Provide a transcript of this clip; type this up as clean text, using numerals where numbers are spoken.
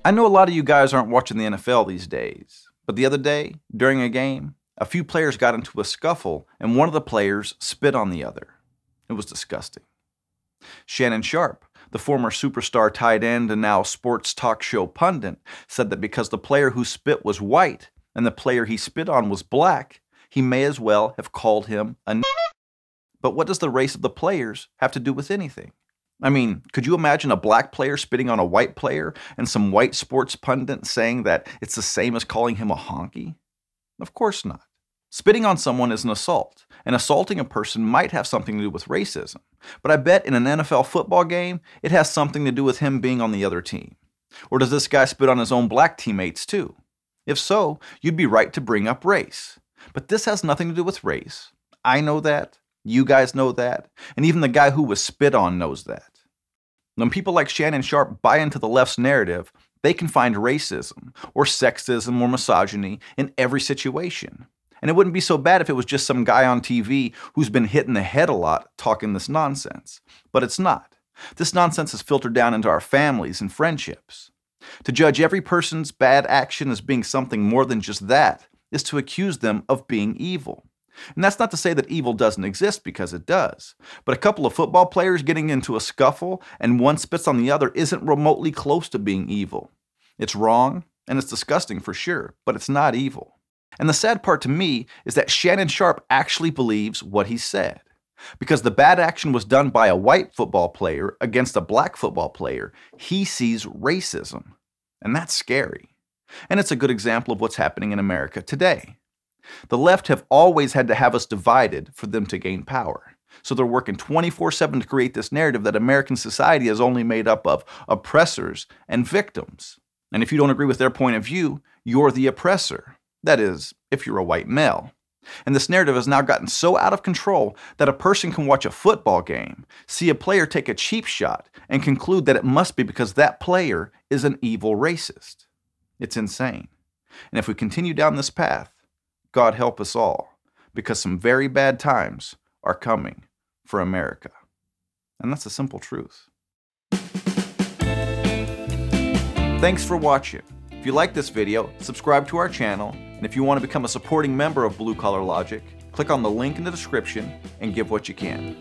I know a lot of you guys aren't watching the NFL these days, but the other day, during a game, a few players got into a scuffle and one of the players spit on the other. It was disgusting. Shannon Sharpe, the former superstar tight end and now sports talk show pundit, said that because the player who spit was white and the player he spit on was black, he may as well have called him a n***. But what does the race of the players have to do with anything? I mean, could you imagine a black player spitting on a white player and some white sports pundit saying that it's the same as calling him a honky? Of course not. Spitting on someone is an assault, and assaulting a person might have something to do with racism. But I bet in an NFL football game, it has something to do with him being on the other team. Or does this guy spit on his own black teammates too? If so, you'd be right to bring up race. But this has nothing to do with race. I know that. You guys know that. And even the guy who was spit on knows that. When people like Shannon Sharpe buy into the left's narrative, they can find racism, or sexism, or misogyny in every situation. And it wouldn't be so bad if it was just some guy on TV who's been hit in the head a lot talking this nonsense. But it's not. This nonsense is filtered down into our families and friendships. To judge every person's bad action as being something more than just that is to accuse them of being evil. And that's not to say that evil doesn't exist, because it does. But a couple of football players getting into a scuffle and one spits on the other isn't remotely close to being evil. It's wrong, and it's disgusting for sure, but it's not evil. And the sad part to me is that Shannon Sharpe actually believes what he said. Because the bad action was done by a white football player against a black football player, he sees racism. And that's scary. And it's a good example of what's happening in America today. The left have always had to have us divided for them to gain power. So they're working 24/7 to create this narrative that American society is only made up of oppressors and victims. And if you don't agree with their point of view, you're the oppressor. That is, if you're a white male. And this narrative has now gotten so out of control that a person can watch a football game, see a player take a cheap shot, and conclude that it must be because that player is an evil racist. It's insane. And if we continue down this path, God help us all, because some very bad times are coming for America. And that's the simple truth. Thanks for watching. If you like this video, subscribe to our channel, and if you want to become a supporting member of Blue Collar Logic, click on the link in the description and give what you can.